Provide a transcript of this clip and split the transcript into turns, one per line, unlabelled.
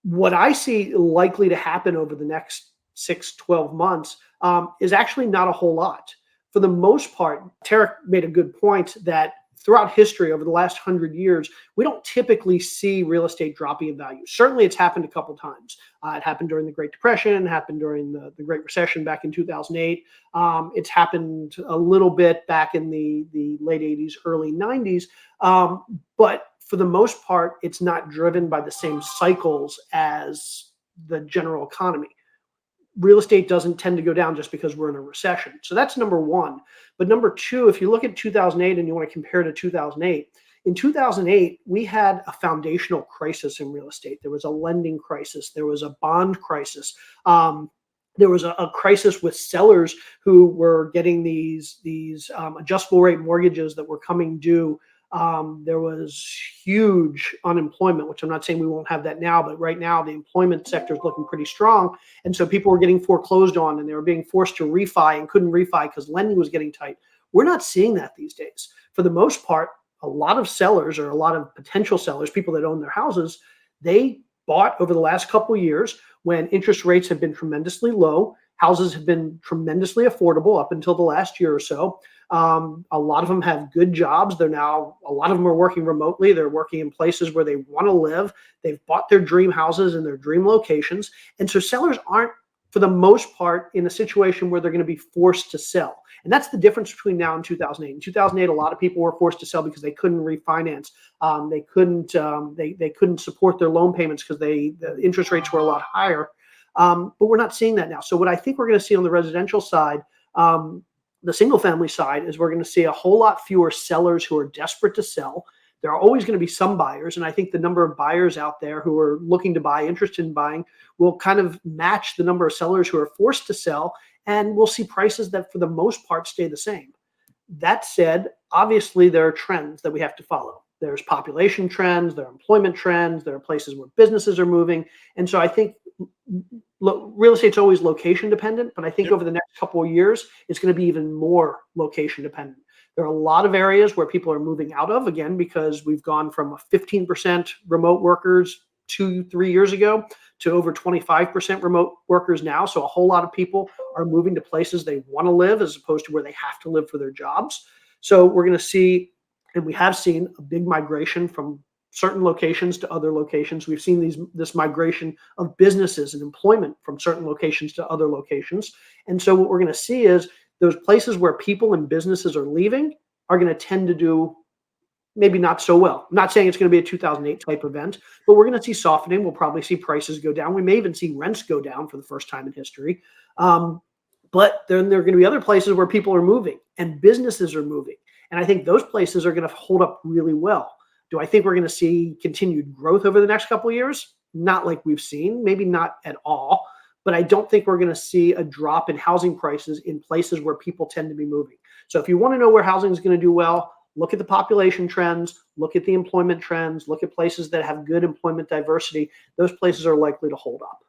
What I see likely to happen over the next 6, 12 months is actually not a whole lot. For the most part, Tarek made a good point that throughout history over the last 100 years, we don't typically see real estate dropping in value. Certainly it's happened a couple times. It happened during the Great Depression, happened during the Great Recession back in 2008. It's happened a little bit back in the late 80s, early 90s. But for the most part, it's not driven by the same cycles as the general economy. Real estate doesn't tend to go down just because we're in a recession. So that's number one. But number two, if you look at 2008 and you want to compare to 2008, in 2008, we had a foundational crisis in real estate. There was a lending crisis. There was a bond crisis. There was a crisis with sellers who were getting these adjustable rate mortgages that were coming due. There was huge unemployment, which I'm not saying we won't have that now, but right now the employment sector is looking pretty strong. And so people were getting foreclosed on and they were being forced to refi and couldn't refi because lending was getting tight. We're not seeing that these days. For the most part, a lot of sellers or a lot of potential sellers, people that own their houses, they bought over the last couple of years when interest rates have been tremendously low. Houses have been tremendously affordable up until the last year or so. A lot of them have good jobs. A lot of them are working remotely. They're working in places where they want to live. They've bought their dream houses in their dream locations. And so sellers aren't, for the most part, in a situation where they're going to be forced to sell. And that's the difference between now and 2008. In 2008, a lot of people were forced to sell because they couldn't refinance. They couldn't support their loan payments because the interest rates were a lot higher. But we're not seeing that now. So what I think we're going to see on the residential side, the single family side, is we're going to see a whole lot fewer sellers who are desperate to sell. There are always going to be some buyers. And I think the number of buyers out there who are looking to buy, interested in buying, will kind of match the number of sellers who are forced to sell. And we'll see prices that for the most part stay the same. That said, obviously there are trends that we have to follow. There's population trends, there are employment trends, there are places where businesses are moving. And so I think real estate's always location dependent, but I think over the next couple of years, it's going to be even more location dependent. There are a lot of areas where people are moving out of, again, because we've gone from a 15% remote workers 2-3 years ago to over 25% remote workers now. So a whole lot of people are moving to places they want to live as opposed to where they have to live for their jobs. So we're going to see, and we have seen, a big migration from certain locations to other locations. We've seen this migration of businesses and employment from certain locations to other locations. And so what we're going to see is those places where people and businesses are leaving are going to tend to do maybe not so well. I'm not saying it's going to be a 2008 type event, but we're going to see softening. We'll probably see prices go down. We may even see rents go down for the first time in history. But then there are going to be other places where people are moving and businesses are moving. And I think those places are going to hold up really well. Do I think we're going to see continued growth over the next couple of years? Not like we've seen, maybe not at all, but I don't think we're going to see a drop in housing prices in places where people tend to be moving. So if you want to know where housing is going to do well, look at the population trends, look at the employment trends, look at places that have good employment diversity. Those places are likely to hold up.